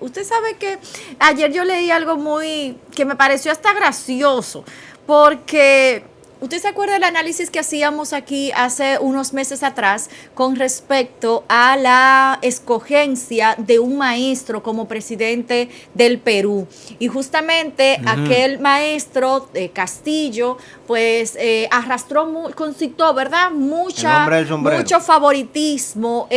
Usted sabe que ayer yo leí algo que me pareció hasta gracioso, porque ¿usted se acuerda del análisis que hacíamos aquí hace unos meses atrás con respecto a la escogencia de un maestro como presidente del Perú? Y justamente aquel maestro, Castillo, pues concitó, ¿verdad? Mucho favoritismo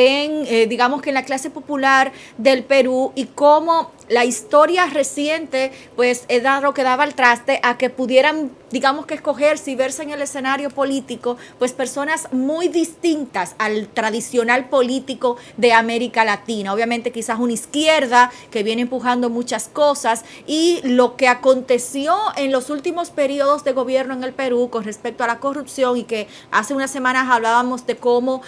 digamos que en la clase popular del Perú, y cómo la historia reciente, pues, era lo que daba el traste a que pudieran, digamos que escogerse y verse en el escenario político, pues, personas muy distintas al tradicional político de América Latina. Obviamente, quizás una izquierda que viene empujando muchas cosas, y lo que aconteció en los últimos periodos de gobierno en el Perú con respecto a la corrupción, y que hace unas semanas hablábamos de cómo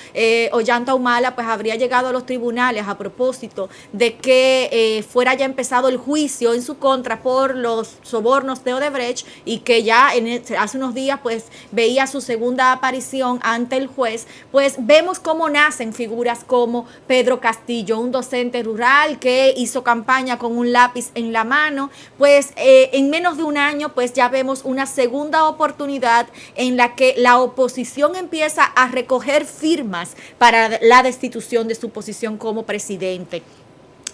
Ollanta Humala, pues, habría llegado a los tribunales a propósito de que fuera ya empezado el juicio en su contra por los sobornos de Odebrecht, y que ya hace unos días pues veía su segunda aparición ante el juez. Pues vemos cómo nacen figuras como Pedro Castillo, un docente rural que hizo campaña con un lápiz en la mano. Pues en menos de un año pues ya vemos una segunda oportunidad en la que la oposición empieza a recoger firmas para la destitución de su posición como presidente.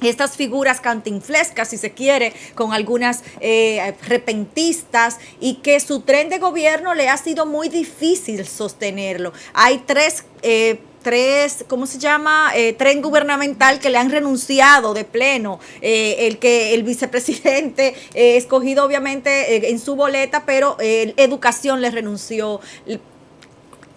Estas figuras cantinflescas, si se quiere, con algunas repentistas, y que su tren de gobierno le ha sido muy difícil sostenerlo. Hay tres, ¿cómo se llama? Tren gubernamental que le han renunciado de pleno. El vicepresidente escogido obviamente en su boleta, pero educación le renunció.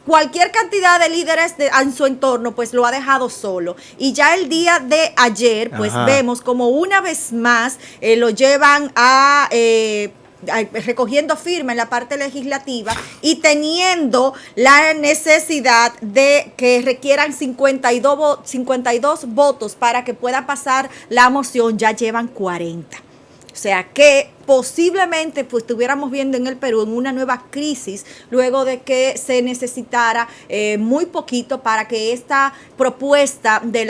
Cualquier cantidad de líderes en su entorno pues lo ha dejado solo, y ya el día de ayer pues vemos como una vez más lo llevan recogiendo firma en la parte legislativa, y teniendo la necesidad de que requieran 52 votos para que pueda pasar la moción. Ya llevan 40. O sea que posiblemente pues estuviéramos viendo en el Perú en una nueva crisis, luego de que se necesitara muy poquito para que esta propuesta de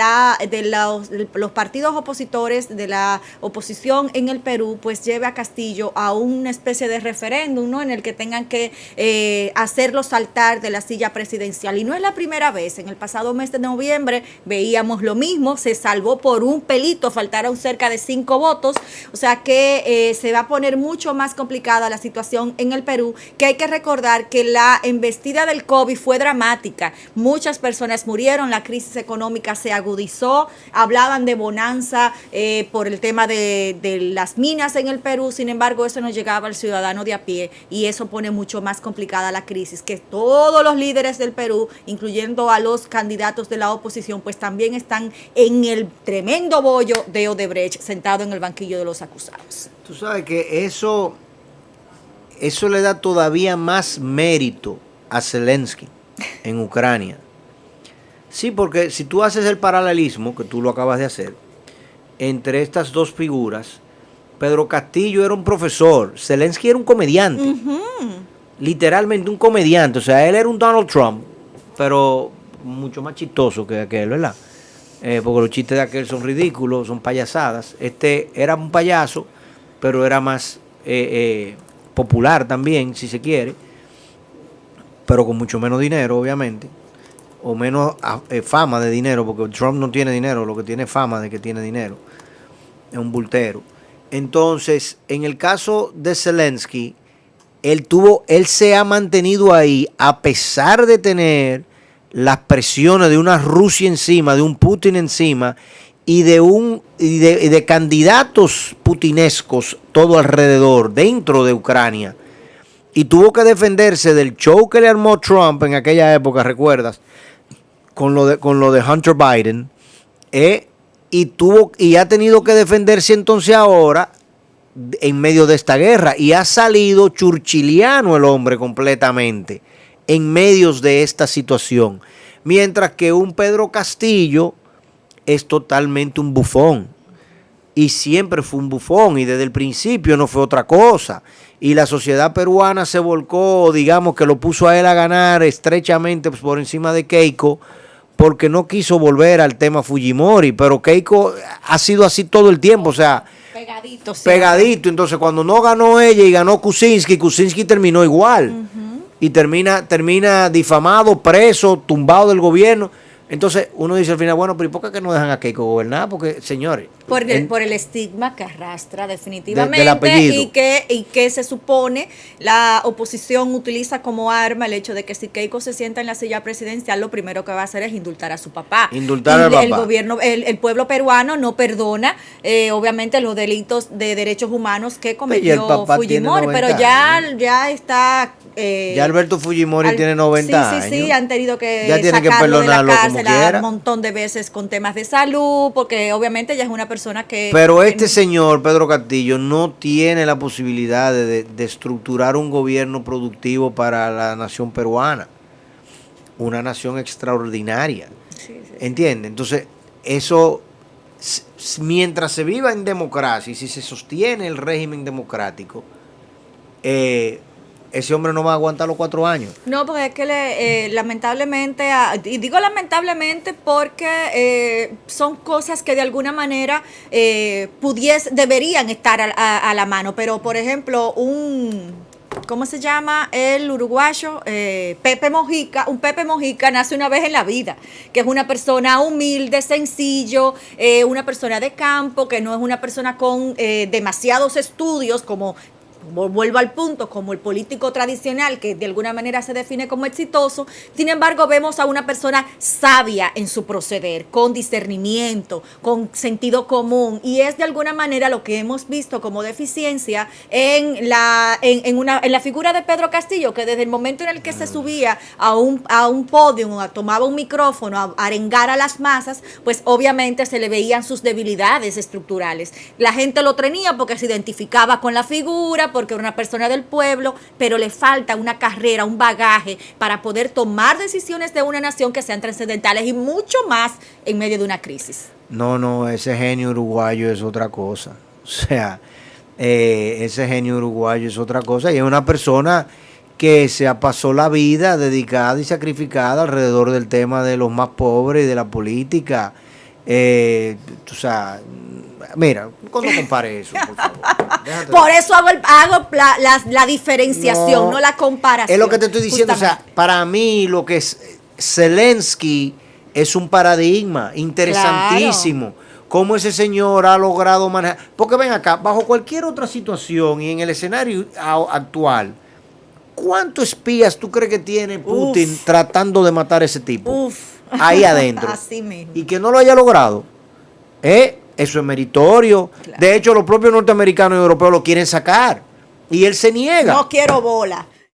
los partidos opositores, de la oposición en el Perú, pues lleve a Castillo a una especie de referéndum, ¿no?, en el que tengan que hacerlo saltar de la silla presidencial. Y no es la primera vez. En el pasado mes de noviembre veíamos lo mismo, se salvó por un pelito, faltaron cerca de 5 votos. O sea que se va a poner mucho más complicada la situación en el Perú, que hay que recordar que la embestida del COVID fue dramática. Muchas personas murieron, la crisis económica se agudizó, hablaban de bonanza por el tema de las minas en el Perú. Sin embargo, eso no llegaba al ciudadano de a pie, y eso pone mucho más complicada la crisis, que todos los líderes del Perú, incluyendo a los candidatos de la oposición, pues también están en el tremendo bollo de Odebrecht, sentado en el banquillo de los acusados. Tú sabes que eso le da todavía más mérito a Zelensky en Ucrania. Sí, porque si tú haces el paralelismo, que tú lo acabas de hacer, entre estas dos figuras, Pedro Castillo era un profesor, Zelensky era un comediante. Literalmente un comediante. O sea, él era un Donald Trump, pero mucho más chistoso que aquel, ¿verdad? Porque los chistes de aquel son ridículos, son payasadas. Este era un payaso, pero era más popular también, si se quiere, pero con mucho menos dinero, obviamente, o menos fama de dinero, porque Trump no tiene dinero, lo que tiene es fama de que tiene dinero, es un bultero. Entonces, en el caso de Zelensky, él se ha mantenido ahí a pesar de tener las presiones de una Rusia encima, de un Putin encima, y de candidatos putinescos todo alrededor, dentro de Ucrania. Y tuvo que defenderse del show que le armó Trump en aquella época, ¿recuerdas? Con lo de Hunter Biden. Y ha tenido que defenderse entonces ahora en medio de esta guerra. Y ha salido churchiliano el hombre completamente en medio de esta situación. Mientras que un Pedro Castillo es totalmente un bufón, y siempre fue un bufón, y desde el principio no fue otra cosa, y la sociedad peruana se volcó, digamos que lo puso a él a ganar estrechamente por encima de Keiko, porque no quiso volver al tema Fujimori, pero Keiko ha sido así todo el tiempo, o sea, pegadito. Sí. Pegadito. Entonces, cuando no ganó ella y ganó Kuczynski terminó igual. Y termina difamado, preso, tumbado del gobierno. Entonces, uno dice al final, bueno, pero ¿y por qué que no dejan a Keiko gobernar? Porque, señores... Por el estigma que arrastra definitivamente del apellido. y que se supone la oposición utiliza como arma el hecho de que si Keiko se sienta en la silla presidencial, lo primero que va a hacer es indultar a su papá. Indultar al el papá. Gobierno, el pueblo peruano no perdona, obviamente, los delitos de derechos humanos que cometió Fujimori, pero ya está... ya Alberto Fujimori tiene 90 años. Sí, han tenido que ya tienen que sacarlo de la cárcel un montón de veces con temas de salud, porque obviamente ella es una persona que... Pero este señor, Pedro Castillo, no tiene la posibilidad de estructurar un gobierno productivo para la nación peruana. Una nación extraordinaria. Sí. ¿Entiendes? Entonces, eso, mientras se viva en democracia y si se sostiene el régimen democrático, ese hombre no va a aguantar los 4 años. No, porque es que lamentablemente, y digo lamentablemente porque son cosas que de alguna manera deberían estar a la mano, pero por ejemplo, ¿cómo se llama? El uruguayo, Pepe Mojica. Un Pepe Mojica nace una vez en la vida, que es una persona humilde, sencillo, una persona de campo, que no es una persona con demasiados estudios como... Vuelvo al punto, como el político tradicional que de alguna manera se define como exitoso. Sin embargo, vemos a una persona sabia en su proceder, con discernimiento, con sentido común, y es de alguna manera lo que hemos visto como deficiencia en la figura de Pedro Castillo, que desde el momento en el que se subía a un podio, tomaba un micrófono a arengar a las masas, pues obviamente se le veían sus debilidades estructurales. La gente lo tenía porque se identificaba con la figura, porque era una persona del pueblo, pero le falta una carrera, un bagaje para poder tomar decisiones de una nación que sean trascendentales y mucho más en medio de una crisis. No, ese genio uruguayo es otra cosa. O sea, ese genio uruguayo es otra cosa y es una persona que se pasó la vida dedicada y sacrificada alrededor del tema de los más pobres y de la política. O sea, mira, cuando compare eso, por favor. Por eso hago la diferenciación, no la comparación. Es lo que te estoy diciendo, justamente. O sea, para mí lo que es Zelensky es un paradigma interesantísimo. Claro. Cómo ese señor ha logrado manejar. Porque ven acá, bajo cualquier otra situación y en el escenario actual, ¿cuántos espías tú crees que tiene Putin tratando de matar a ese tipo? Ahí adentro. Así mismo. Y que no lo haya logrado. Eso es meritorio. Claro. De hecho, los propios norteamericanos y europeos lo quieren sacar. Y él se niega. No quiero bola.